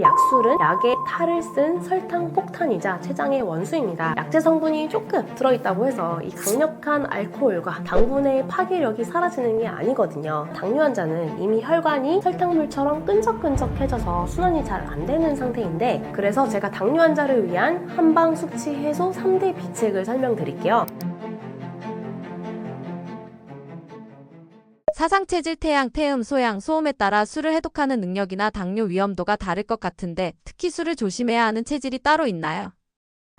약술은 약의 탈을 쓴 설탕 폭탄이자 췌장의 원수입니다. 약재 성분이 조금 들어있다고 해서 이 강력한 알코올과 당분의 파괴력이 사라지는 게 아니거든요. 당뇨 환자는 이미 혈관이 설탕물처럼 끈적끈적해져서 순환이 잘 안 되는 상태인데, 그래서 제가 당뇨 환자를 위한 한방 숙취 해소 3대 비책을 설명드릴게요. 사상체질, 태양, 태음, 소양, 소음에 따라 술을 해독하는 능력이나 당뇨 위험도가 다를 것 같은데 특히 술을 조심해야 하는 체질이 따로 있나요?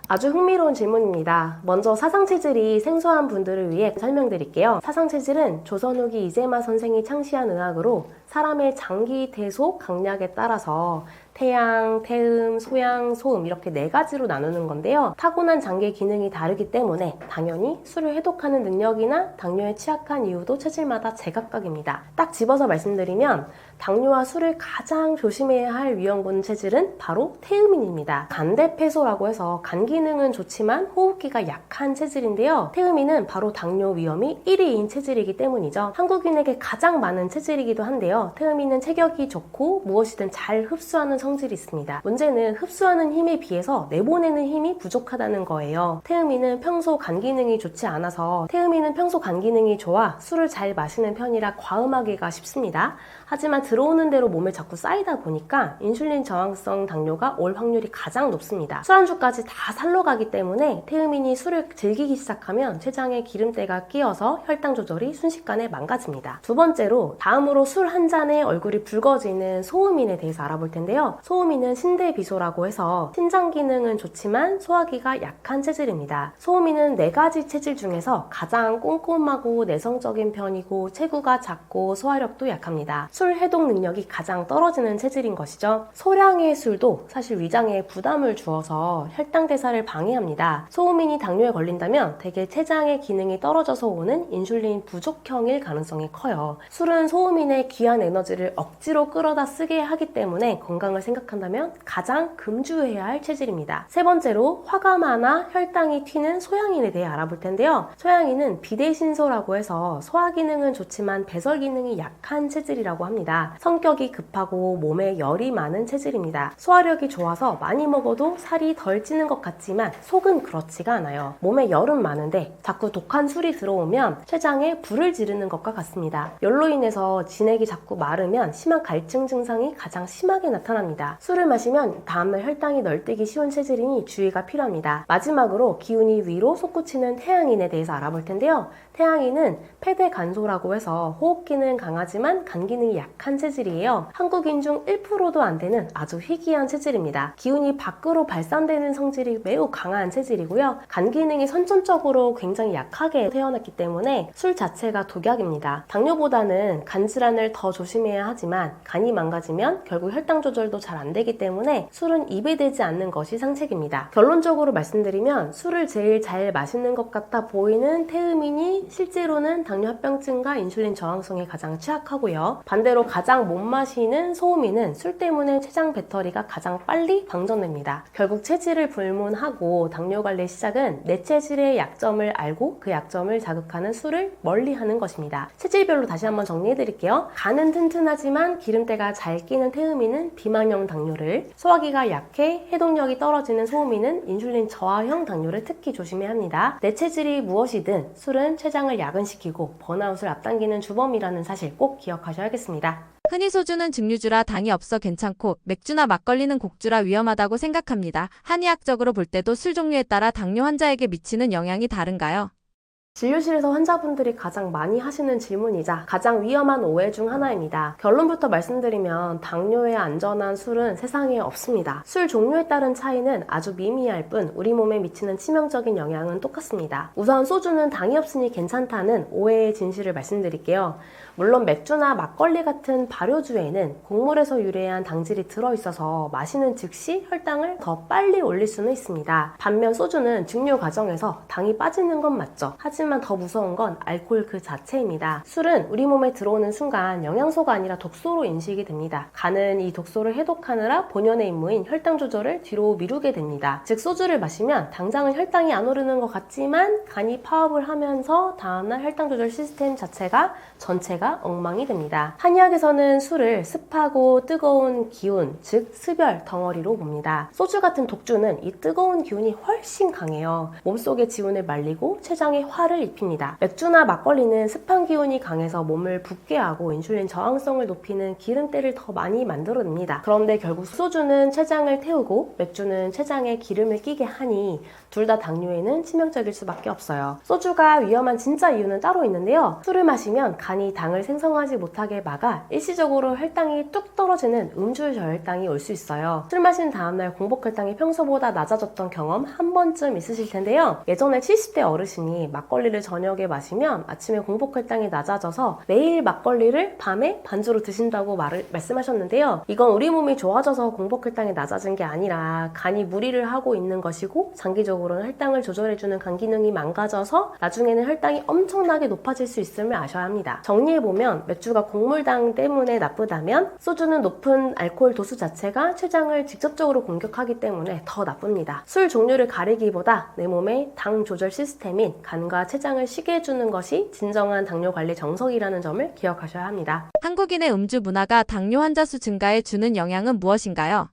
아주 흥미로운 질문입니다. 먼저 사상체질이 생소한 분들을 위해 설명드릴게요. 사상체질은 조선 후기 이재마 선생이 창시한 의학으로 사람의 장기 대소 강약에 따라서 태양, 태음, 소양, 소음 이렇게 4가지로 나누는 건데요. 타고난 장기 기능이 다르기 때문에 당연히 술을 해독하는 능력이나 당뇨에 취약한 이유도 체질마다 제각각입니다. 딱 집어서 말씀드리면 당뇨와 술을 가장 조심해야 할 위험군 체질은 바로 태음인입니다. 간대폐소라고 해서 간 기능은 좋지만 호흡기가 약한 체질인데요. 태음인은 바로 당뇨 위험이 1위인 체질이기 때문이죠. 한국인에게 가장 많은 체질이기도 한데요. 태음인은 체격이 좋고 무엇이든 잘 흡수하는 성질이 있습니다. 문제는 흡수하는 힘에 비해서 내보내는 힘이 부족하다는 거예요. 태음인은 평소 간 기능이 좋지 않아서 태음인은 평소 간 기능이 좋아 술을 잘 마시는 편이라 과음하기가 쉽습니다. 하지만 들어오는 대로 몸에 자꾸 쌓이다 보니까 인슐린 저항성 당뇨가 올 확률이 가장 높습니다. 술안주까지 다 살러 가기 때문에 태음인이 술을 즐기기 시작하면 췌장에 기름때가 끼어서 혈당 조절이 순식간에 망가집니다. 두 번째로 다음으로 술 한 잔에 얼굴이 붉어지는 소음인에 대해서 알아볼 텐데요. 소음인은 신대비소라고 해서 신장 기능은 좋지만 소화기가 약한 체질입니다. 소음인은 4가지 체질 중에서 가장 꼼꼼하고 내성적인 편이고 체구가 작고 소화력도 약합니다. 술 해독 능력이 가장 떨어지는 체질인 것이죠. 소량의 술도 사실 위장에 부담을 주어서 혈당 대사를 방해합니다. 소음인이 당뇨에 걸린다면 대개 췌장의 기능이 떨어져서 오는 인슐린 부족형일 가능성이 커요. 술은 소음인의 귀한 에너지를 억지로 끌어다 쓰게 하기 때문에 건강을 생각한다면 가장 금주해야 할 체질입니다. 세 번째로 화가 많아 혈당이 튀는 소양인에 대해 알아볼 텐데요. 소양인은 비대신소라고 해서 소화 기능은 좋지만 배설 기능이 약한 체질이라고 합니다. 성격이 급하고 몸에 열이 많은 체질입니다. 소화력이 좋아서 많이 먹어도 살이 덜 찌는 것 같지만 속은 그렇지가 않아요. 몸에 열은 많은데 자꾸 독한 술이 들어오면 췌장에 불을 지르는 것과 같습니다. 열로 인해서 진액이 자꾸 마르면 심한 갈증 증상이 가장 심하게 나타납니다. 술을 마시면 다음날 혈당이 널뛰기 쉬운 체질이니 주의가 필요합니다. 마지막으로 기운이 위로 솟구치는 태양인에 대해서 알아볼 텐데요. 태양인은 폐대간소라고 해서 호흡기는 강하지만 간 기능이 약한 체질이에요. 한국인 중 1%도 안 되는 아주 희귀한 체질입니다. 기운이 밖으로 발산되는 성질이 매우 강한 체질이고요. 간 기능이 선천적으로 굉장히 약하게 태어났기 때문에 술 자체가 독약입니다. 당뇨보다는 간 질환을 더 조심해야 하지만 간이 망가지면 결국 혈당 조절도 잘 안 되기 때문에 술은 입에 대지 않는 것이 상책입니다. 결론적으로 말씀드리면 술을 제일 잘 마시는 것 같아 보이는 태음인이 실제로는 당뇨합병증과 인슐린 저항성에 가장 취약하고요. 반대로 가장 못 마시는 소음인은 술 때문에 췌장 배터리가 가장 빨리 방전됩니다. 결국 체질을 불문하고 당뇨 관리 시작은 내 체질의 약점을 알고 그 약점을 자극하는 술을 멀리하는 것입니다. 체질별로 다시 한번 정리해드릴게요. 간은 튼튼하지만 기름때가 잘 끼는 태음인은 비만형 당뇨를, 소화기가 약해 해독력이 떨어지는 소음인은 인슐린 저하형 당뇨를 특히 조심해야 합니다. 내 체질이 무엇이든 술은 췌장을 야근시키고 번아웃을 앞당기는 주범이라는 사실 꼭 기억하셔야겠습니다. 흔히 소주는 증류주라 당이 없어 괜찮고 맥주나 막걸리는 곡주라 위험하다고 생각합니다. 한의학적으로 볼 때도 술 종류에 따라 당뇨 환자에게 미치는 영향이 다른가요? 진료실에서 환자분들이 가장 많이 하시는 질문이자 가장 위험한 오해 중 하나입니다. 결론부터 말씀드리면 당뇨에 안전한 술은 세상에 없습니다. 술 종류에 따른 차이는 아주 미미할 뿐 우리 몸에 미치는 치명적인 영향은 똑같습니다. 우선 소주는 당이 없으니 괜찮다는 오해의 진실을 말씀드릴게요. 물론 맥주나 막걸리 같은 발효주에는 곡물에서 유래한 당질이 들어있어서 마시는 즉시 혈당을 더 빨리 올릴 수는 있습니다. 반면 소주는 증류 과정에서 당이 빠지는 건 맞죠. 하지만 하지만 더 무서운 건 알코올 그 자체입니다. 술은 우리 몸에 들어오는 순간 영양소가 아니라 독소로 인식이 됩니다. 간은 이 독소를 해독하느라 본연의 임무인 혈당 조절을 뒤로 미루게 됩니다. 즉 소주를 마시면 당장은 혈당이 안 오르는 것 같지만 간이 파업을 하면서 다음날 혈당 조절 시스템 자체가 전체가 엉망이 됩니다. 한의학에서는 술을 습하고 뜨거운 기운, 즉 습열 덩어리로 봅니다. 소주 같은 독주는 이 뜨거운 기운이 훨씬 강해요. 몸속의 지운을 말리고 췌장에 화를 입힙니다. 맥주나 막걸리는 습한 기운이 강해서 몸을 붓게 하고 인슐린 저항성을 높이는 기름때를 더 많이 만들어냅니다. 그런데 결국 소주는 췌장을 태우고 맥주는 췌장에 기름을 끼게 하니 둘 다 당뇨에는 치명적일 수밖에 없어요. 소주가 위험한 진짜 이유는 따로 있는데요. 술을 마시면 간이 당을 생성하지 못하게 막아 일시적으로 혈당이 뚝 떨어지는 음주 저혈당이 올 수 있어요. 술 마신 다음날 공복 혈당이 평소보다 낮아졌던 경험 한 번쯤 있으실 텐데요. 예전에 70대 어르신이 막걸리를 저녁에 마시면 아침에 공복 혈당이 낮아져서 매일 막걸리를 밤에 반주로 드신다고 말씀하셨는데요. 이건 우리 몸이 좋아져서 공복 혈당이 낮아진 게 아니라 간이 무리를 하고 있는 것이고 장기적으로는 혈당을 조절해주는 간 기능이 망가져서 나중에는 혈당이 엄청나게 높아질 수 있음을 아셔야 합니다. 정리해보면 맥주가 곡물당 때문에 나쁘다면 소주는 높은 알코올 도수 자체가 췌장을 직접적으로 공격하기 때문에 더 나쁩니다. 술 종류를 가리기보다 내 몸의 당 조절 시스템인 간과 췌장을 쉬게 해주는 것이 진정한 당뇨 관리 정석이라는 점을 기억하셔야 합니다. 한국인의 음주 문화가 당뇨 환자 수 증가에 주는 영향은 무엇인가요?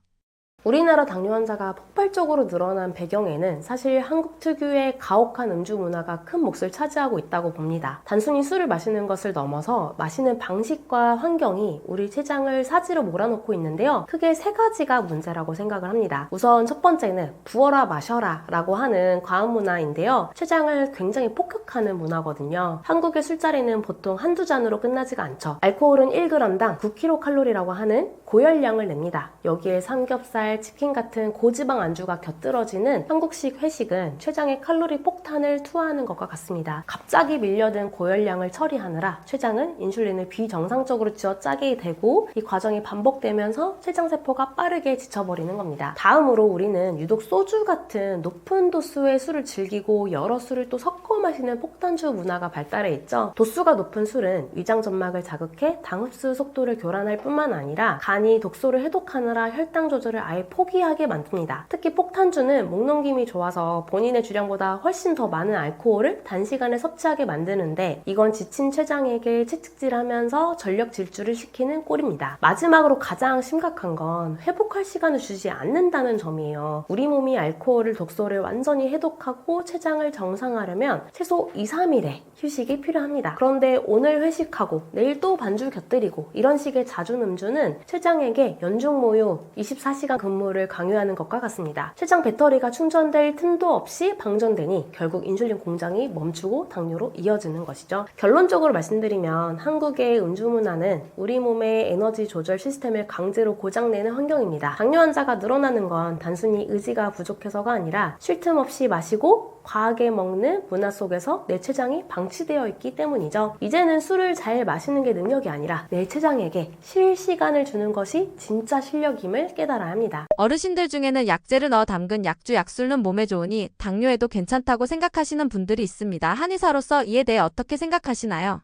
우리나라 당뇨 환자가 폭발적으로 늘어난 배경에는 사실 한국 특유의 가혹한 음주 문화가 큰 몫을 차지하고 있다고 봅니다. 단순히 술을 마시는 것을 넘어서 마시는 방식과 환경이 우리 췌장을 사지로 몰아넣고 있는데요. 크게 세 가지가 문제라고 생각을 합니다. 우선 첫 번째는 부어라 마셔라 라고 하는 과학 문화인데요. 췌장을 굉장히 폭격하는 문화거든요. 한국의 술자리는 보통 한두 잔으로 끝나지가 않죠. 알코올은 1g당 9kcal라고 하는 고열량을 냅니다. 여기에 삼겹살, 치킨 같은 고지방 안주가 곁들어지는 한국식 회식은 췌장에 칼로리 폭탄을 투하하는 것과 같습니다. 갑자기 밀려든 고열량을 처리하느라 췌장은 인슐린을 비정상적으로 쥐어짜게 되고 이 과정이 반복되면서 췌장세포가 빠르게 지쳐버리는 겁니다. 다음으로 우리는 유독 소주 같은 높은 도수의 술을 즐기고 여러 술을 또 섞어 마시는 폭탄주 문화가 발달해 있죠. 도수가 높은 술은 위장 점막을 자극해 당 흡수 속도를 교란할 뿐만 아니라 간이 독소를 해독하느라 혈당 조절을 아예 포기하게 만듭니다. 특히 폭탄주는 목넘김이 좋아서 본인의 주량보다 훨씬 더 많은 알코올을 단시간에 섭취하게 만드는데 이건 지친 췌장에게 채찍질하면서 전력 질주를 시키는 꼴입니다. 마지막으로 가장 심각한 건 회복할 시간을 주지 않는다는 점이에요. 우리 몸이 알코올을 독소를 완전히 해독하고 췌장을 정상화하려면 최소 2-3일의 휴식이 필요합니다. 그런데 오늘 회식하고 내일 또 반주 곁들이고 이런 식의 잦은 음주는 췌장에게 연중무휴 24시간 근무를 강요하는 것과 같습니다. 췌장 배터리가 충전될 틈도 없이 방전되니 결국 인슐린 공장이 멈추고 당뇨로 이어지는 것이죠. 결론적으로 말씀드리면 한국의 음주 문화는 우리 몸의 에너지 조절 시스템을 강제로 고장내는 환경입니다. 당뇨 환자가 늘어나는 건 단순히 의지가 부족해서가 아니라 쉴 틈 없이 마시고 과하게 먹는 문화 속에서 내 췌장이 방치되어 있기 때문이죠. 이제는 술을 잘 마시는 게 능력이 아니라 내 췌장에게 쉴 시간을 주는 것이 진짜 실력임을 깨달아야 합니다. 어르신들 중에는 약재를 넣어 담근 약주, 약술은 몸에 좋으니 당뇨에도 괜찮다고 생각하시는 분들이 있습니다. 한의사로서 이에 대해 어떻게 생각하시나요?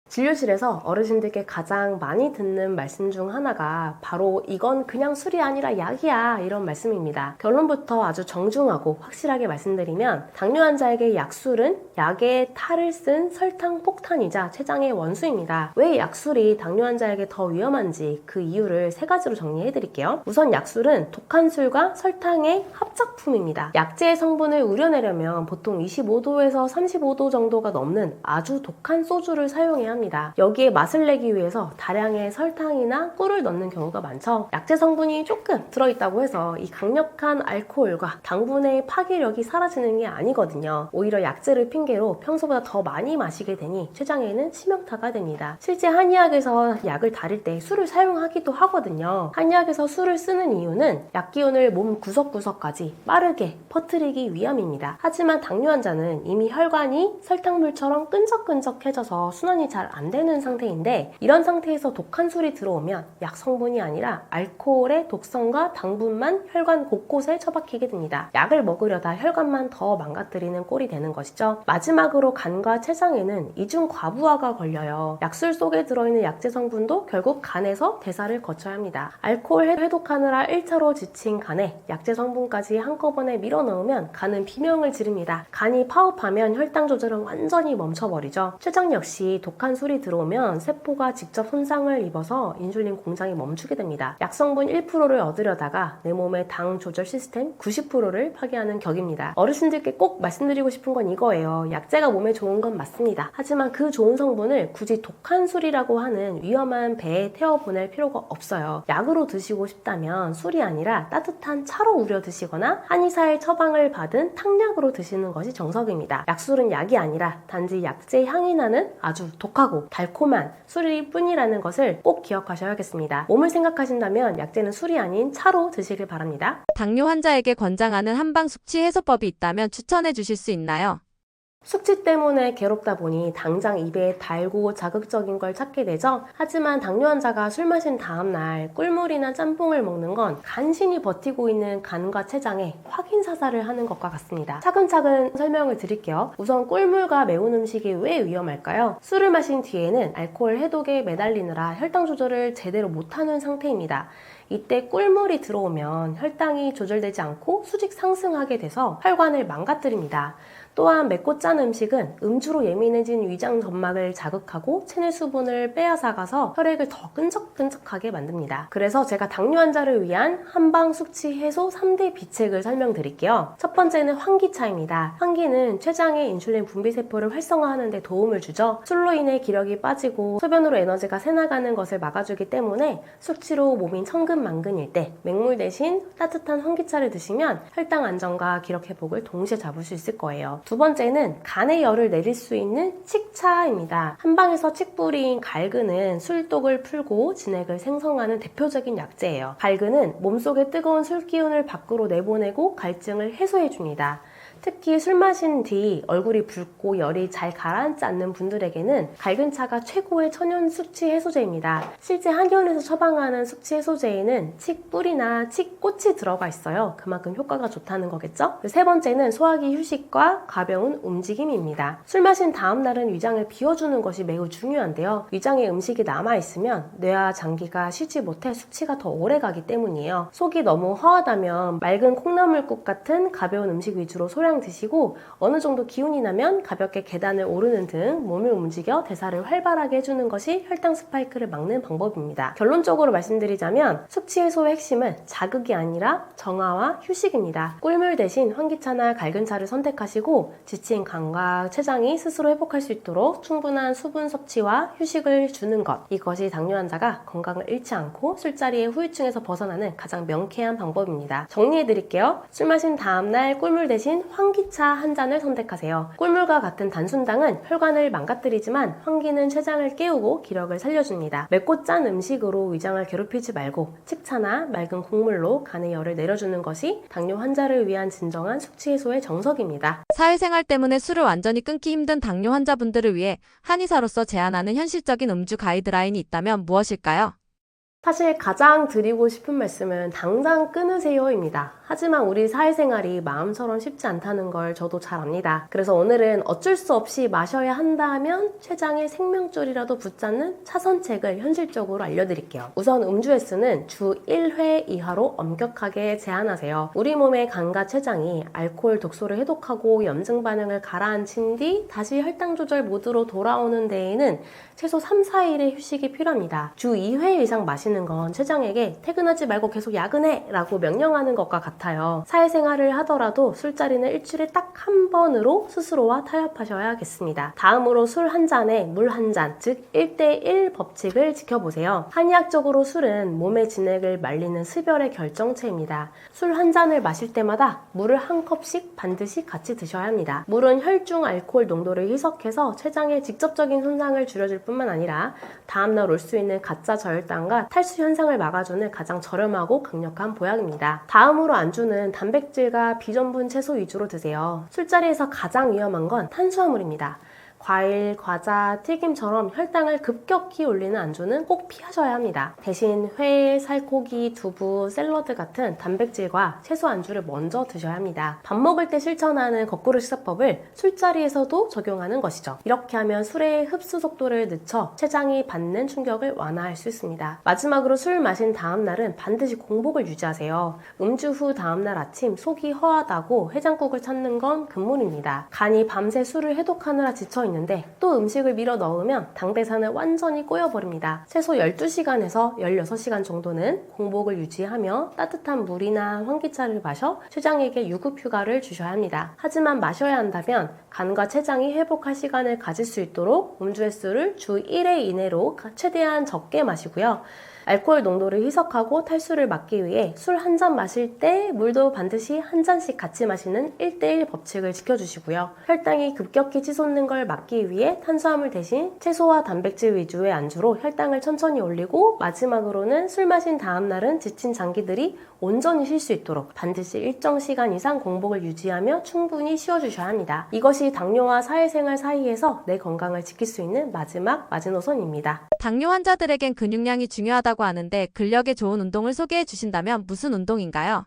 진료실에서 어르신들께 가장 많이 듣는 말씀 중 하나가 바로 이건 그냥 술이 아니라 약이야 이런 말씀입니다. 결론부터 아주 정중하고 확실하게 말씀드리면 당뇨 환자에게 약술은 약의 탈을 쓴 설탕 폭탄이자 췌장의 원수입니다. 왜 약술이 당뇨 환자에게 더 위험한지 그 이유를 세 가지로 정리해 드릴게요. 우선 약술은 독한 술과 설탕의 합작품입니다. 약재의 성분을 우려내려면 보통 25도에서 35도 정도가 넘는 아주 독한 소주를 사용해야 합니다. 여기에 맛을 내기 위해서 다량의 설탕이나 꿀을 넣는 경우가 많죠. 약재 성분이 조금 들어있다고 해서 이 강력한 알코올과 당분의 파괴력이 사라지는 게 아니거든요. 오히려 약재를 핑계로 평소보다 더 많이 마시게 되니 췌장에는 치명타가 됩니다. 실제 한의학에서 약을 다릴 때 술을 사용하기도 하거든요. 한의학에서 술을 쓰는 이유는 약기운을 몸 구석구석까지 빠르게 퍼뜨리기 위함입니다. 하지만 당뇨 환자는 이미 혈관이 설탕물처럼 끈적끈적해져서 순환이 잘 잘 안 되는 상태인데, 이런 상태에서 독한 술이 들어오면 약 성분이 아니라 알코올의 독성과 당분만 혈관 곳곳에 처박히게 됩니다. 약을 먹으려다 혈관만 더 망가뜨리는 꼴이 되는 것이죠. 마지막으로 간과 췌장에는 이중 과부하가 걸려요. 약술 속에 들어있는 약재 성분도 결국 간에서 대사를 거쳐야 합니다. 알코올 해독하느라 1차로 지친 간에 약재 성분까지 한꺼번에 밀어넣으면 간은 비명을 지릅니다. 간이 파업하면 혈당 조절은 완전히 멈춰버리죠. 췌장 역시 독한 술이 들어오면 세포가 직접 손상을 입어서 인슐린 공장이 멈추게 됩니다. 약성분 1%를 얻으려다가 내 몸의 당 조절 시스템 90%를 파괴하는 격입니다. 어르신들께 꼭 말씀드리고 싶은 건 이거예요. 약재가 몸에 좋은 건 맞습니다. 하지만 그 좋은 성분을 굳이 독한 술이라고 하는 위험한 배에 태워보낼 필요가 없어요. 약으로 드시고 싶다면 술이 아니라 따뜻한 차로 우려 드시거나 한의사의 처방을 받은 탕약으로 드시는 것이 정석입니다. 약술은 약이 아니라 단지 약재 향이 나는 아주 독하고 달콤한 술일 뿐이라는 것을 꼭 기억하셔야겠습니다. 몸을 생각하신다면 약재는 술이 아닌 차로 드시길 바랍니다. 당뇨 환자에게 권장하는 한방 숙취 해소법이 있다면 추천해 주실 수 있나요? 숙취 때문에 괴롭다 보니 당장 입에 달고 자극적인 걸 찾게 되죠. 하지만 당뇨 환자가 술 마신 다음날 꿀물이나 짬뽕을 먹는 건 간신히 버티고 있는 간과 췌장에 확인 사살을 하는 것과 같습니다. 차근차근 설명을 드릴게요. 우선 꿀물과 매운 음식이 왜 위험할까요? 술을 마신 뒤에는 알코올 해독에 매달리느라 혈당 조절을 제대로 못하는 상태입니다. 이때 꿀물이 들어오면 혈당이 조절되지 않고 수직 상승하게 돼서 혈관을 망가뜨립니다. 또한 맵고 짠 음식은 음주로 예민해진 위장 점막을 자극하고 체내 수분을 빼앗아가서 혈액을 더 끈적끈적하게 만듭니다. 그래서 제가 당뇨 환자를 위한 한방 숙취 해소 3대 비책을 설명드릴게요. 첫 번째는 환기차입니다. 환기는 췌장의 인슐린 분비 세포를 활성화하는 데 도움을 주죠. 술로 인해 기력이 빠지고 소변으로 에너지가 새나가는 것을 막아주기 때문에 숙취로 몸이 천근만근일 때 맹물 대신 따뜻한 환기차를 드시면 혈당 안정과 기력 회복을 동시에 잡을 수 있을 거예요. 두 번째는 간의 열을 내릴 수 있는 칡차입니다. 한방에서 칡뿌리인 갈근은 술독을 풀고 진액을 생성하는 대표적인 약재예요. 갈근은 몸속의 뜨거운 술기운을 밖으로 내보내고 갈증을 해소해줍니다. 특히 술 마신 뒤 얼굴이 붉고 열이 잘 가라앉지 않는 분들에게는 갈근차가 최고의 천연 숙취 해소제입니다. 실제 한의원에서 처방하는 숙취 해소제에는 칡뿌리나 칡꽃이 들어가 있어요. 그만큼 효과가 좋다는 거겠죠? 세 번째는 소화기 휴식과 가벼운 움직임입니다. 술 마신 다음 날은 위장을 비워주는 것이 매우 중요한데요. 위장에 음식이 남아있으면 뇌와 장기가 쉬지 못해 숙취가 더 오래 가기 때문이에요. 속이 너무 허하다면 맑은 콩나물국 같은 가벼운 음식 위주로 소량 드시고 어느 정도 기운이 나면 가볍게 계단을 오르는 등 몸을 움직여 대사를 활발하게 해주는 것이 혈당 스파이크를 막는 방법입니다. 결론적으로 말씀드리자면 숙취 해소의 핵심은 자극이 아니라 정화와 휴식입니다. 꿀물 대신 환기차나 갈근차를 선택하시고 지친 간과 췌장이 스스로 회복할 수 있도록 충분한 수분 섭취와 휴식을 주는 것, 이것이 당뇨 환자가 건강을 잃지 않고 술자리의 후유증에서 벗어나는 가장 명쾌한 방법입니다. 정리해드릴게요. 술 마신 다음날 꿀물 대신 환기차 한 잔을 선택하세요. 꿀물과 같은 단순당은 혈관을 망가뜨리지만 환기는 췌장을 깨우고 기력을 살려줍니다. 맵고 짠 음식으로 위장을 괴롭히지 말고 칡차나 맑은 국물로 간의 열을 내려주는 것이 당뇨 환자를 위한 진정한 숙취 해소의 정석입니다. 사회생활 때문에 술을 완전히 끊기 힘든 당뇨 환자분들을 위해 한의사로서 제안하는 현실적인 음주 가이드라인이 있다면 무엇일까요? 사실 가장 드리고 싶은 말씀은 당장 끊으세요입니다. 하지만 우리 사회생활이 마음처럼 쉽지 않다는 걸 저도 잘 압니다. 그래서 오늘은 어쩔 수 없이 마셔야 한다면 췌장에 생명줄이라도 붙잡는 차선책을 현실적으로 알려드릴게요. 우선 음주 횟수는 주 1회 이하로 엄격하게 제한하세요. 우리 몸의 간과 췌장이 알코올 독소를 해독하고 염증 반응을 가라앉힌 뒤 다시 혈당 조절 모드로 돌아오는 데에는 최소 3, 4일의 휴식이 필요합니다. 주 2회 이상 마시는 건 췌장에게 퇴근하지 말고 계속 야근해! 라고 명령하는 것과 같아요. 사회생활을 하더라도 술자리는 일주일에 딱 한 번으로 스스로와 타협하셔야겠습니다. 다음으로 술 한 잔에 물 한 잔, 즉 1대1 법칙을 지켜보세요. 한의학적으로 술은 몸의 진액을 말리는 습열의 결정체입니다. 술 한 잔을 마실 때마다 물을 한 컵씩 반드시 같이 드셔야 합니다. 물은 혈중 알코올 농도를 희석해서 췌장에 직접적인 손상을 줄여줄 뿐만 아니라 다음날 올 수 있는 가짜 저혈당과 탈수 현상을 막아주는 가장 저렴하고 강력한 보약입니다. 다음으로 안주는 단백질과 비전분 채소 위주로 드세요. 술자리에서 가장 위험한 건 탄수화물입니다. 과일, 과자, 튀김처럼 혈당을 급격히 올리는 안주는 꼭 피하셔야 합니다. 대신 회, 살코기, 두부, 샐러드 같은 단백질과 채소 안주를 먼저 드셔야 합니다. 밥 먹을 때 실천하는 거꾸로 식사법을 술자리에서도 적용하는 것이죠. 이렇게 하면 술의 흡수 속도를 늦춰 췌장이 받는 충격을 완화할 수 있습니다. 마지막으로 술 마신 다음 날은 반드시 공복을 유지하세요. 음주 후 다음 날 아침 속이 허하다고 해장국을 찾는 건 금물입니다. 간이 밤새 술을 해독하느라 지쳐있는 또 음식을 밀어 넣으면 당대사는 완전히 꼬여버립니다. 최소 12시간에서 16시간 정도는 공복을 유지하며 따뜻한 물이나 환기차를 마셔 췌장에게 유급 휴가를 주셔야 합니다. 하지만 마셔야 한다면 간과 췌장이 회복할 시간을 가질 수 있도록 음주 횟수를 주 1회 이내로 최대한 적게 마시고요. 알코올 농도를 희석하고 탈수를 막기 위해 술 한 잔 마실 때 물도 반드시 한 잔씩 같이 마시는 1:1 법칙을 지켜주시고요. 혈당이 급격히 치솟는 걸 막기 위해 탄수화물 대신 채소와 단백질 위주의 안주로 혈당을 천천히 올리고 마지막으로는 술 마신 다음 날은 지친 장기들이 온전히 쉴 수 있도록 반드시 일정 시간 이상 공복을 유지하며 충분히 쉬어주셔야 합니다. 이것이 당뇨와 사회생활 사이에서 내 건강을 지킬 수 있는 마지막 마지노선입니다. 당뇨 환자들에겐 근육량이 중요하다고 하는데 근력에 좋은 운동을 소개해 주신다면 무슨 운동인가요?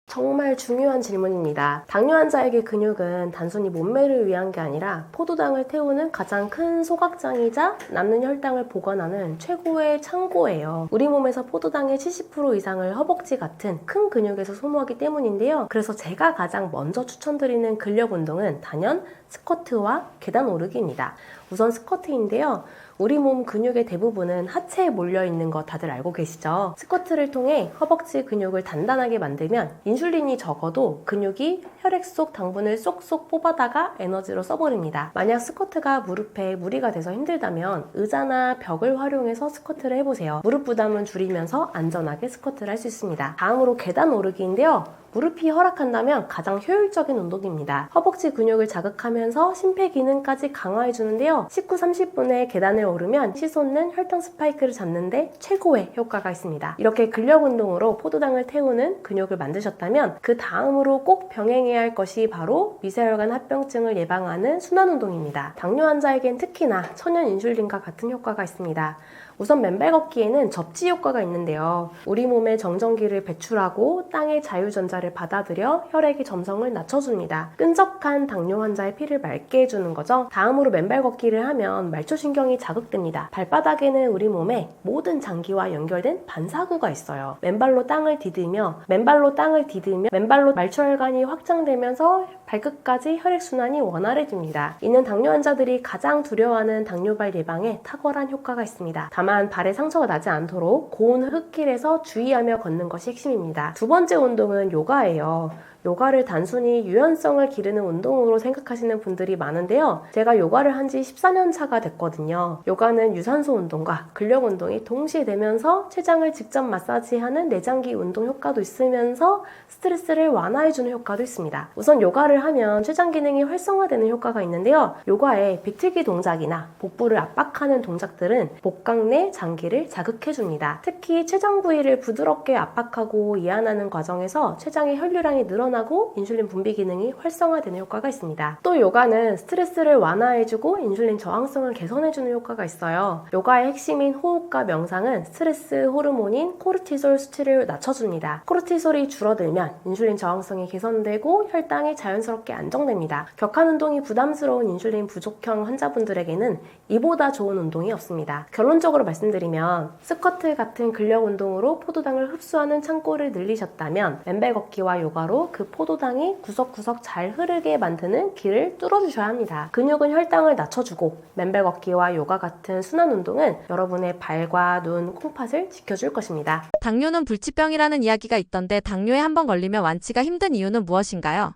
정말 중요한 질문입니다. 당뇨 환자에게 근육은 단순히 몸매를 위한 게 아니라 포도당을 태우는 가장 큰 소각장이자 남는 혈당을 보관하는 최고의 창고예요. 우리 몸에서 포도당의 70% 이상을 허벅지 같은 큰 근육에서 소모하기 때문인데요. 그래서 제가 가장 먼저 추천드리는 근력 운동은 단연 스쿼트와 계단 오르기입니다. 우선 스쿼트인데요. 우리 몸 근육의 대부분은 하체에 몰려있는 거 다들 알고 계시죠? 스쿼트를 통해 허벅지 근육을 단단하게 만들면 인슐린이 적어도 근육이 혈액 속 당분을 쏙쏙 뽑아다가 에너지로 써버립니다. 만약 스쿼트가 무릎에 무리가 돼서 힘들다면 의자나 벽을 활용해서 스쿼트를 해보세요. 무릎 부담은 줄이면서 안전하게 스쿼트를 할 수 있습니다. 다음으로 계단 오르기인데요. 무릎이 허락한다면 가장 효율적인 운동입니다. 허벅지 근육을 자극하면서 심폐기능까지 강화해주는데요. 19, 30분에 계단을 오르면 치솟는 혈당 스파이크를 잡는데 최고의 효과가 있습니다. 이렇게 근력 운동으로 포도당을 태우는 근육을 만드셨다면 그 다음으로 꼭 병행해야 할 것이 바로 미세혈관 합병증을 예방하는 순환 운동입니다. 당뇨 환자에겐 특히나 천연 인슐린과 같은 효과가 있습니다. 우선 맨발 걷기에는 접지 효과가 있는데요. 우리 몸의 정전기를 배출하고 땅의 자유전자를 받아들여 혈액의 점성을 낮춰줍니다. 끈적한 당뇨 환자의 피를 맑게 해주는 거죠. 다음으로 맨발 걷기를 하면 말초신경이 자극됩니다. 발바닥에는 우리 몸의 모든 장기와 연결된 반사구가 있어요. 맨발로 땅을 디디며 맨발로 말초혈관이 확장되면서 발끝까지 혈액순환이 원활해집니다. 이는 당뇨 환자들이 가장 두려워하는 당뇨발 예방에 탁월한 효과가 있습니다. 다만 발에 상처가 나지 않도록 고온 흙길에서 주의하며 걷는 것이 핵심입니다. 두 번째 운동은 요가예요. 요가를 단순히 유연성을 기르는 운동으로 생각하시는 분들이 많은데요. 제가 요가를 한 지 14년 차가 됐거든요. 요가는 유산소 운동과 근력 운동이 동시에 되면서 췌장을 직접 마사지하는 내장기 운동 효과도 있으면서 스트레스를 완화해주는 효과도 있습니다. 우선 요가를 하면 췌장 기능이 활성화되는 효과가 있는데요. 요가의 비틀기 동작이나 복부를 압박하는 동작들은 복강 내 장기를 자극해줍니다. 특히 췌장 부위를 부드럽게 압박하고 이완하는 과정에서 췌장의 혈류량이 늘어나고 인슐린 분비 기능이 활성화되는 효과가 있습니다. 또 요가는 스트레스를 완화해주고 인슐린 저항성을 개선해주는 효과가 있어요. 요가의 핵심인 호흡과 명상은 스트레스 호르몬인 코르티솔 수치를 낮춰줍니다. 코르티솔이 줄어들면 인슐린 저항성이 개선되고 혈당이 자연스럽게 안정됩니다. 격한 운동이 부담스러운 인슐린 부족형 환자분들에게는 이보다 좋은 운동이 없습니다. 결론적으로 말씀드리면 스쿼트 같은 근력 운동으로 포도당을 흡수하는 창고를 늘리셨다면 맨발 걷기와 요가로 그 포도당이 구석구석 잘 흐르게 만드는 길을 뚫어주셔야 합니다. 근육은 혈당을 낮춰주고 맨발 걷기와 요가 같은 순환 운동은 여러분의 발과 눈, 콩팥을 지켜줄 것입니다. 당뇨는 불치병이라는 이야기가 있던데 당뇨에 한번 걸리면 완치가 힘든 이유는 무엇인가요?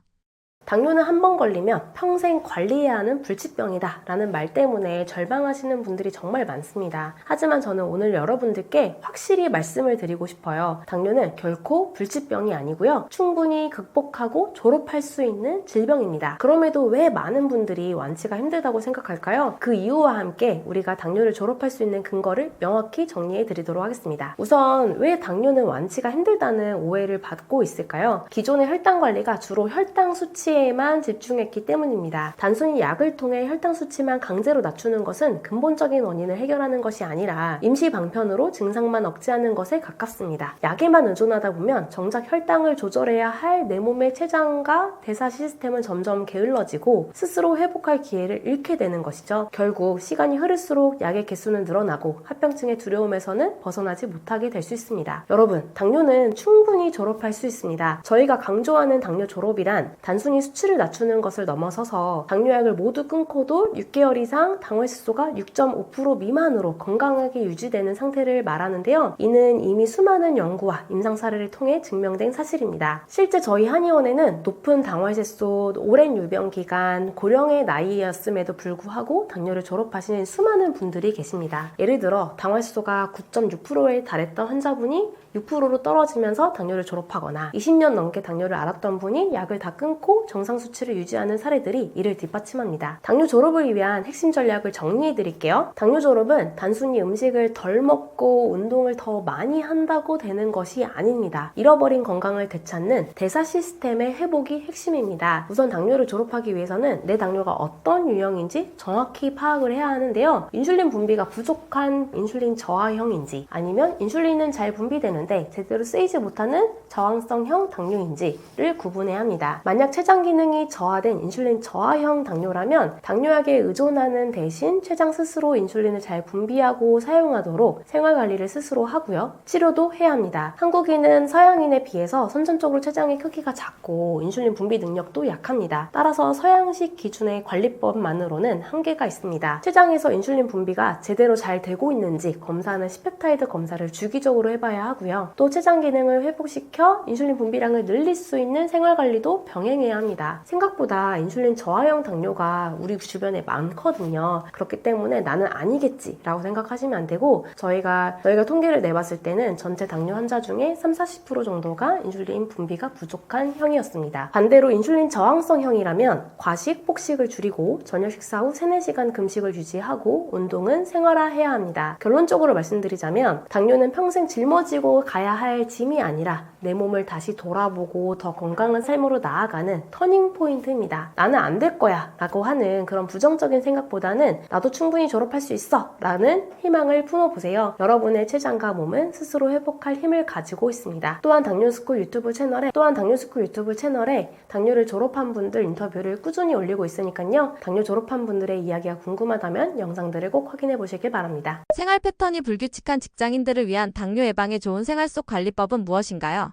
당뇨는 한 번 걸리면 평생 관리해야 하는 불치병이다 라는 말 때문에 절망하시는 분들이 정말 많습니다. 하지만 저는 오늘 여러분들께 확실히 말씀을 드리고 싶어요. 당뇨는 결코 불치병이 아니고요. 충분히 극복하고 졸업할 수 있는 질병입니다. 그럼에도 왜 많은 분들이 완치가 힘들다고 생각할까요? 그 이유와 함께 우리가 당뇨를 졸업할 수 있는 근거를 명확히 정리해 드리도록 하겠습니다. 우선 왜 당뇨는 완치가 힘들다는 오해를 받고 있을까요? 기존의 혈당 관리가 주로 혈당 수치에 한계에만 집중했기 때문입니다. 단순히 약을 통해 혈당 수치만 강제로 낮추는 것은 근본적인 원인을 해결하는 것이 아니라 임시 방편으로 증상만 억제하는 것에 가깝습니다. 약에만 의존하다 보면 정작 혈당을 조절해야 할 내 몸의 췌장과 대사 시스템은 점점 게을러지고 스스로 회복할 기회를 잃게 되는 것이죠. 결국 시간이 흐를수록 약의 개수는 늘어나고 합병증의 두려움에서는 벗어나지 못하게 될 수 있습니다. 여러분, 당뇨는 충분히 졸업할 수 있습니다. 저희가 강조하는 당뇨 졸업이란 단순히 수치를 낮추는 것을 넘어서서 당뇨약을 모두 끊고도 6개월 이상 당화혈소가 6.5% 미만으로 건강하게 유지되는 상태를 말하는데요. 이는 이미 수많은 연구와 임상 사례를 통해 증명된 사실입니다. 실제 저희 한의원에는 높은 당화혈소, 오랜 유병 기간, 고령의 나이였음에도 불구하고 당뇨를 졸업하신 수많은 분들이 계십니다. 예를 들어 당화혈소가 9.6%에 달했던 환자분이 6%로 떨어지면서 당뇨를 졸업하거나 20년 넘게 당뇨를 앓았던 분이 약을 다 끊고 정상 수치를 유지하는 사례들이 이를 뒷받침합니다. 당뇨 졸업을 위한 핵심 전략을 정리해 드릴게요. 당뇨 졸업은 단순히 음식을 덜 먹고 운동을 더 많이 한다고 되는 것이 아닙니다. 잃어버린 건강을 되찾는 대사 시스템의 회복이 핵심입니다. 우선 당뇨를 졸업하기 위해서는 내 당뇨가 어떤 유형인지 정확히 파악을 해야 하는데요. 인슐린 분비가 부족한 인슐린 저하형인지 아니면 인슐린은 잘 분비되는 제대로 쓰이지 못하는 저항성형 당뇨인지를 구분해야 합니다. 만약 췌장 기능이 저하된 인슐린 저하형 당뇨라면 당뇨약에 의존하는 대신 췌장 스스로 인슐린을 잘 분비하고 사용하도록 생활관리를 스스로 하고요. 치료도 해야 합니다. 한국인은 서양인에 비해서 선천적으로 췌장의 크기가 작고 인슐린 분비 능력도 약합니다. 따라서 서양식 기준의 관리법만으로는 한계가 있습니다. 췌장에서 인슐린 분비가 제대로 잘 되고 있는지 검사하는 시펩타이드 검사를 주기적으로 해봐야 하고요. 또 췌장 기능을 회복시켜 인슐린 분비량을 늘릴 수 있는 생활관리도 병행해야 합니다. 생각보다 인슐린 저하형 당뇨가 우리 주변에 많거든요. 그렇기 때문에 나는 아니겠지 라고 생각하시면 안 되고 저희가 통계를 내봤을 때는 전체 당뇨 환자 중에 30-40% 정도가 인슐린 분비가 부족한 형이었습니다. 반대로 인슐린 저항성형이라면 과식, 폭식을 줄이고 저녁 식사 후 3-4시간 금식을 유지하고 운동은 생활화해야 합니다. 결론적으로 말씀드리자면 당뇨는 평생 짊어지고 가야 할 짐이 아니라 내 몸을 다시 돌아보고 더 건강한 삶으로 나아가는 터닝 포인트입니다. 나는 안 될 거야 라고 하는 그런 부정적인 생각보다는 나도 충분히 졸업할 수 있어 라는 희망을 품어보세요. 여러분의 췌장과 몸은 스스로 회복할 힘을 가지고 있습니다. 또한 당뇨스쿨 유튜브 채널에 당뇨를 졸업한 분들 인터뷰를 꾸준히 올리고 있으니까요. 당뇨 졸업한 분들의 이야기가 궁금하다면 영상들을 꼭 확인해 보시길 바랍니다. 생활 패턴이 불규칙한 직장인들을 위한 당뇨 예방에 좋은 생활 속 관리법은 무엇인가요?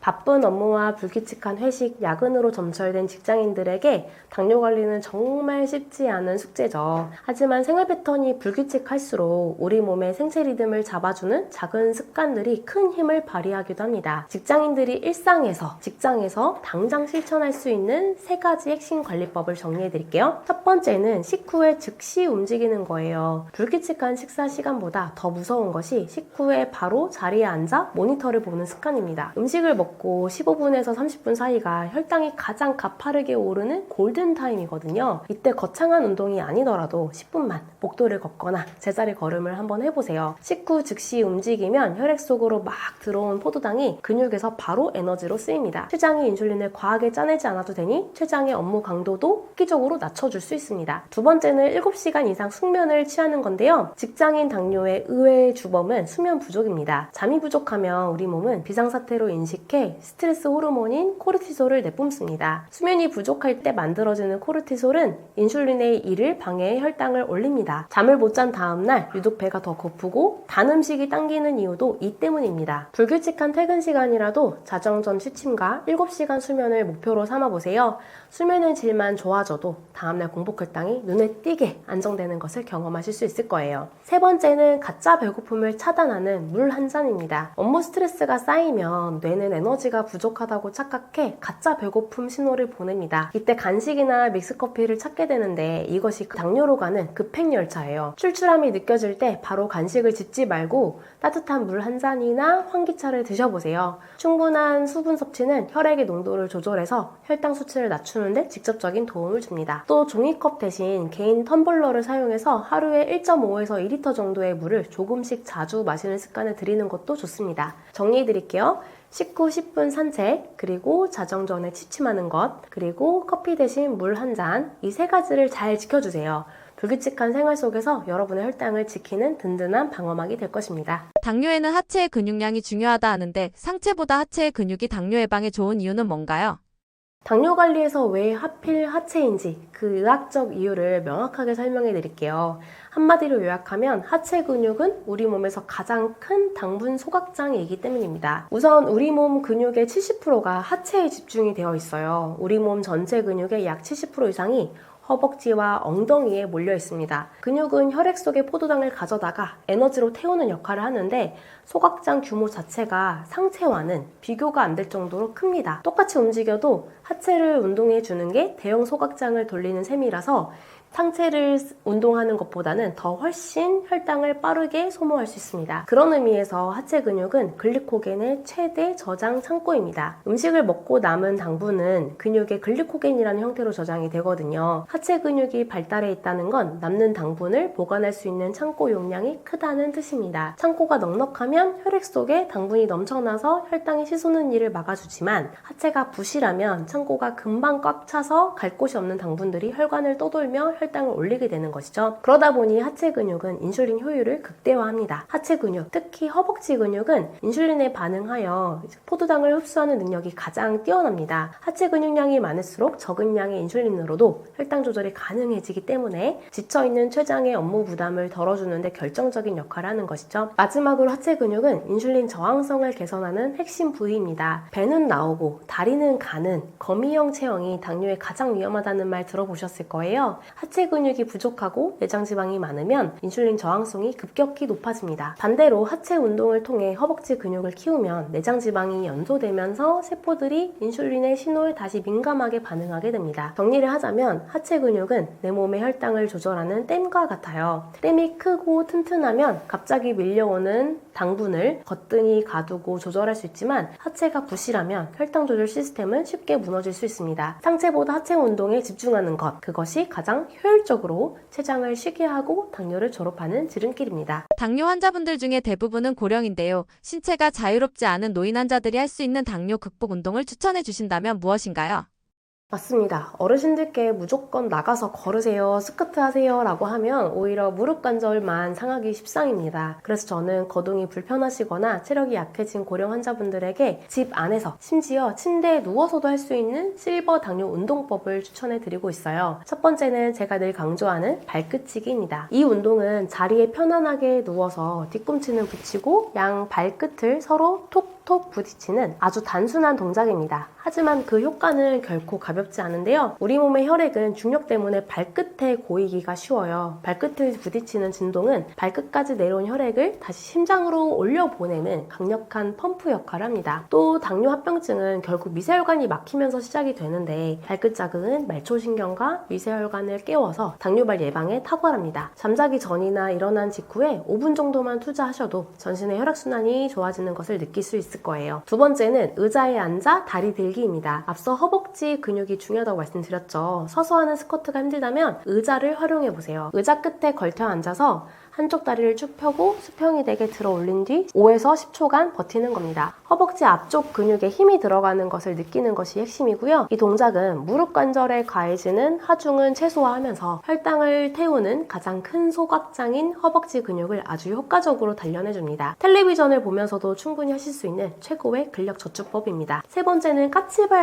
바쁜 업무와 불규칙한 회식, 야근으로 점철된 직장인들에게 당뇨 관리는 정말 쉽지 않은 숙제죠. 하지만 생활 패턴이 불규칙할수록 우리 몸의 생체 리듬을 잡아주는 작은 습관들이 큰 힘을 발휘하기도 합니다. 직장인들이 직장에서 당장 실천할 수 있는 3가지 핵심 관리법을 정리해 드릴게요. 첫 번째는 식후에 즉시 움직이는 거예요. 불규칙한 식사 시간보다 더 무서운 것이 식후에 바로 자리에 앉아 모니터를 보는 습관입니다. 음식을 먹고 15분에서 30분 사이가 혈당이 가장 가파르게 오르는 골든타임이거든요. 이때 거창한 운동이 아니더라도 10분만 복도를 걷거나 제자리 걸음을 한번 해보세요. 식후 즉시 움직이면 혈액 속으로 막 들어온 포도당이 근육에서 바로 에너지로 쓰입니다. 췌장이 인슐린을 과하게 짜내지 않아도 되니 췌장의 업무 강도도 획기적으로 낮춰줄 수 있습니다. 두 번째는 7시간 이상 숙면을 취하는 건데요. 직장인 당뇨의 의외의 주범은 수면 부족입니다. 잠이 부족하면 우리 몸은 비상사태로 인식해 스트레스 호르몬인 코르티솔을 내뿜습니다. 수면이 부족할 때 만들어지는 코르티솔은 인슐린의 일을 방해해 혈당을 올립니다. 잠을 못 잔 다음날 유독 배가 더 고프고 단 음식이 당기는 이유도 이 때문입니다. 불규칙한 퇴근 시간이라도 자정 전 취침과 7시간 수면을 목표로 삼아보세요. 수면의 질만 좋아져도 다음날 공복 혈당이 눈에 띄게 안정되는 것을 경험하실 수 있을 거예요. 세 번째는 가짜 배고픔을 차단하는 물 한 잔입니다. 업무 스트레스가 쌓이면 뇌는 에너지가 부족하다고 착각해 가짜 배고픔 신호를 보냅니다. 이때 간식이나 믹스커피를 찾게 되는데 이것이 당뇨로 가는 급행열차예요. 출출함이 느껴질 때 바로 간식을 집지 말고 따뜻한 물 한 잔이나 환기차를 드셔보세요. 충분한 수분 섭취는 혈액의 농도를 조절해서 혈당 수치를 낮추는데 직접적인 도움을 줍니다. 또 종이컵 대신 개인 텀블러를 사용해서 하루에 1.5에서 2리터 정도의 물을 조금씩 자주 마시는 습관을 들이는 것도 좋습니다. 정리해드릴게요. 식후 10분 산책, 그리고 자정 전에 취침하는 것, 그리고 커피 대신 물 한 잔, 이 세 가지를 잘 지켜주세요. 불규칙한 생활 속에서 여러분의 혈당을 지키는 든든한 방어막이 될 것입니다. 당뇨에는 하체의 근육량이 중요하다 하는데 상체보다 하체의 근육이 당뇨 예방에 좋은 이유는 뭔가요? 당뇨 관리에서 왜 하필 하체인지 그 의학적 이유를 명확하게 설명해 드릴게요. 한마디로 요약하면 하체 근육은 우리 몸에서 가장 큰 당분 소각장이기 때문입니다. 우선 우리 몸 근육의 70%가 하체에 집중이 되어 있어요. 우리 몸 전체 근육의 약 70% 이상이 허벅지와 엉덩이에 몰려 있습니다. 근육은 혈액 속에 포도당을 가져다가 에너지로 태우는 역할을 하는데 소각장 규모 자체가 상체와는 비교가 안 될 정도로 큽니다. 똑같이 움직여도 하체를 운동해 주는 게 대형 소각장을 돌리는 셈이라서 상체를 운동하는 것보다는 더 훨씬 혈당을 빠르게 소모할 수 있습니다. 그런 의미에서 하체 근육은 글리코겐의 최대 저장 창고입니다. 음식을 먹고 남은 당분은 근육의 글리코겐이라는 형태로 저장이 되거든요. 하체 근육이 발달해 있다는 건 남는 당분을 보관할 수 있는 창고 용량이 크다는 뜻입니다. 창고가 넉넉하면 혈액 속에 당분이 넘쳐나서 혈당이 치솟는 일을 막아주지만 하체가 부실하면 창고가 금방 꽉 차서 갈 곳이 없는 당분들이 혈관을 떠돌며 혈당을 올리게 되는 것이죠. 그러다 보니 하체 근육은 인슐린 효율을 극대화합니다. 하체 근육, 특히 허벅지 근육은 인슐린에 반응하여 포도당을 흡수하는 능력이 가장 뛰어납니다. 하체 근육량이 많을수록 적은 양의 인슐린으로도 혈당 조절이 가능해지기 때문에 지쳐있는 췌장의 업무 부담을 덜어주는 데 결정적인 역할을 하는 것이죠. 마지막으로 하체 근육은 인슐린 저항성을 개선하는 핵심 부위입니다. 배는 나오고 다리는 가는 거미형 체형이 당뇨에 가장 위험하다는 말 들어보셨을 거예요. 하체 근육이 부족하고 내장 지방이 많으면 인슐린 저항성이 급격히 높아집니다. 반대로 하체 운동을 통해 허벅지 근육을 키우면 내장 지방이 연소되면서 세포들이 인슐린의 신호에 다시 민감하게 반응하게 됩니다. 정리를 하자면 하체 근육은 내 몸의 혈당을 조절하는 댐과 같아요. 댐이 크고 튼튼하면 갑자기 밀려오는 당분을 거뜬히 가두고 조절할 수 있지만 하체가 부실하면 혈당 조절 시스템은 쉽게 무너질 수 있습니다. 상체보다 하체 운동에 집중하는 것, 그것이 가장 효율적으로 췌장을 쉬게 하고 당뇨를 졸업하는 지름길입니다. 당뇨 환자분들 중에 대부분은 고령인데요. 신체가 자유롭지 않은 노인 환자들이 할 수 있는 당뇨 극복 운동을 추천해 주신다면 무엇인가요? 맞습니다. 어르신들께 무조건 나가서 걸으세요, 스쿼트 하세요 라고 하면 오히려 무릎 관절만 상하기 십상입니다. 그래서 저는 거동이 불편하시거나 체력이 약해진 고령 환자분들에게 집 안에서 심지어 침대에 누워서도 할 수 있는 실버 당뇨 운동법을 추천해 드리고 있어요. 첫 번째는 제가 늘 강조하는 발끝치기입니다. 이 운동은 자리에 편안하게 누워서 뒤꿈치는 붙이고 양 발끝을 서로 톡톡 부딪히는 아주 단순한 동작입니다. 하지만 그 효과는 결코 가볍지 않은데요. 우리 몸의 혈액은 중력 때문에 발끝에 고이기가 쉬워요. 발끝을 부딪히는 진동은 발끝까지 내려온 혈액을 다시 심장으로 올려보내는 강력한 펌프 역할을 합니다. 또 당뇨 합병증은 결국 미세혈관이 막히면서 시작이 되는데 발끝 자극은 말초신경과 미세혈관을 깨워서 당뇨발 예방에 탁월합니다. 잠자기 전이나 일어난 직후에 5분 정도만 투자하셔도 전신의 혈액순환이 좋아지는 것을 느낄 수 있을 거예요. 두 번째는 의자에 앉아 다리 들기입니다. 앞서 허벅지 근육이 중요하다고 말씀드렸죠. 서서 하는 스쿼트가 힘들다면 의자를 활용해보세요. 의자 끝에 걸터 앉아서 한쪽 다리를 쭉 펴고 수평이 되게 들어 올린 뒤 5에서 10초간 버티는 겁니다. 허벅지 앞쪽 근육에 힘이 들어가는 것을 느끼는 것이 핵심이고요. 이 동작은 무릎 관절에 가해지는 하중은 최소화하면서 혈당을 태우는 가장 큰 소각장인 허벅지 근육을 아주 효과적으로 단련해줍니다. 텔레비전을 보면서도 충분히 하실 수 있는 최고의 근력 저축법입니다. 세 번째는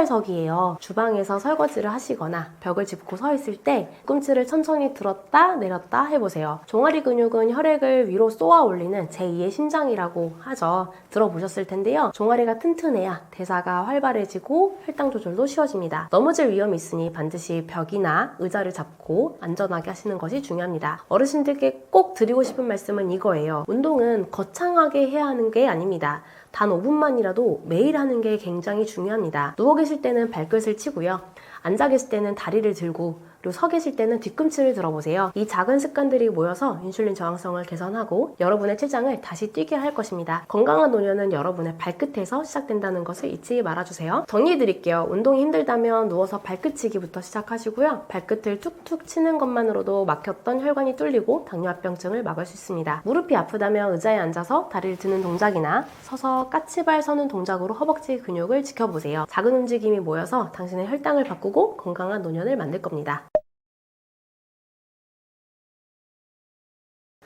까치발석이에요. 주방에서 설거지를 하시거나 벽을 짚고 서 있을 때 뒤꿈치를 천천히 들었다 내렸다 해보세요. 종아리 근육은 혈액을 위로 쏘아 올리는 제2의 심장이라고 하죠. 들어보셨을 텐데요. 종아리가 튼튼해야 대사가 활발해지고 혈당 조절도 쉬워집니다. 넘어질 위험이 있으니 반드시 벽이나 의자를 잡고 안전하게 하시는 것이 중요합니다. 어르신들께 꼭 드리고 싶은 말씀은 이거예요. 운동은 거창하게 해야 하는 게 아닙니다. 단 5분만이라도 매일 하는 게 굉장히 중요합니다. 누워 계실 때는 발끝을 치고요. 앉아 계실 때는 다리를 들고 그리고 서 계실 때는 뒤꿈치를 들어보세요. 이 작은 습관들이 모여서 인슐린 저항성을 개선하고 여러분의 췌장을 다시 뛰게 할 것입니다. 건강한 노년은 여러분의 발끝에서 시작된다는 것을 잊지 말아주세요. 정리해드릴게요. 운동이 힘들다면 누워서 발끝치기부터 시작하시고요. 발끝을 툭툭 치는 것만으로도 막혔던 혈관이 뚫리고 당뇨합병증을 막을 수 있습니다. 무릎이 아프다면 의자에 앉아서 다리를 드는 동작이나 서서 까치발 서는 동작으로 허벅지 근육을 지켜보세요. 작은 움직임이 모여서 당신의 혈당을 바꾸고 건강한 노년을 만들 겁니다.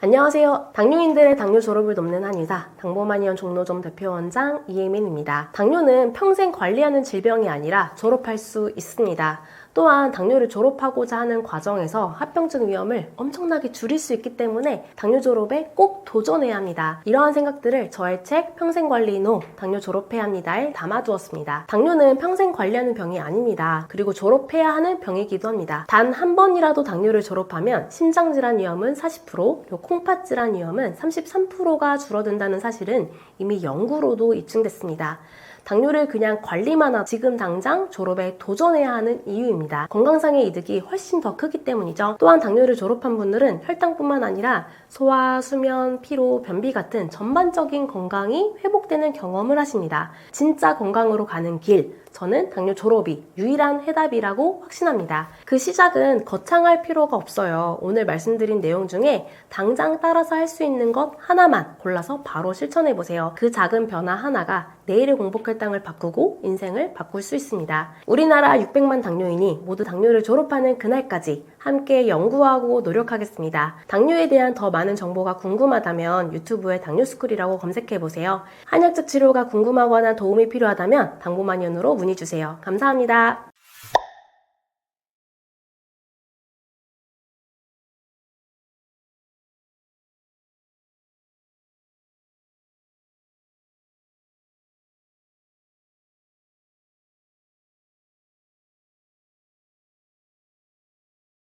안녕하세요. 당뇨인들의 당뇨 졸업을 돕는 한의사 당보만이원 종로점 대표원장 이혜민입니다. 당뇨는 평생 관리하는 질병이 아니라 졸업할 수 있습니다. 또한 당뇨를 졸업하고자 하는 과정에서 합병증 위험을 엄청나게 줄일 수 있기 때문에 당뇨 졸업에 꼭 도전해야 합니다. 이러한 생각들을 저의 책 평생관리노 당뇨 졸업해야 합니다에 담아두었습니다. 당뇨는 평생 관리하는 병이 아닙니다. 그리고 졸업해야 하는 병이기도 합니다. 단 한 번이라도 당뇨를 졸업하면 심장질환 위험은 40%, 그리고 콩팥질환 위험은 33%가 줄어든다는 사실은 이미 연구로도 입증됐습니다. 당뇨를 그냥 관리만 하고 지금 당장 졸업에 도전해야 하는 이유입니다. 건강상의 이득이 훨씬 더 크기 때문이죠. 또한 당뇨를 졸업한 분들은 혈당뿐만 아니라 소화, 수면, 피로, 변비 같은 전반적인 건강이 회복되는 경험을 하십니다. 진짜 건강으로 가는 길, 저는 당뇨 졸업이 유일한 해답이라고 확신합니다. 그 시작은 거창할 필요가 없어요. 오늘 말씀드린 내용 중에 당장 따라서 할 수 있는 것 하나만 골라서 바로 실천해보세요. 그 작은 변화 하나가 내일의 공복 혈당을 바꾸고 인생을 바꿀 수 있습니다. 우리나라 600만 당뇨인이 모두 당뇨를 졸업하는 그날까지 함께 연구하고 노력하겠습니다. 당뇨에 대한 더 많은 정보가 궁금하다면 유튜브에 당뇨스쿨이라고 검색해보세요. 한약적 치료가 궁금하거나 도움이 필요하다면 당보만연으로 문의주세요. 감사합니다.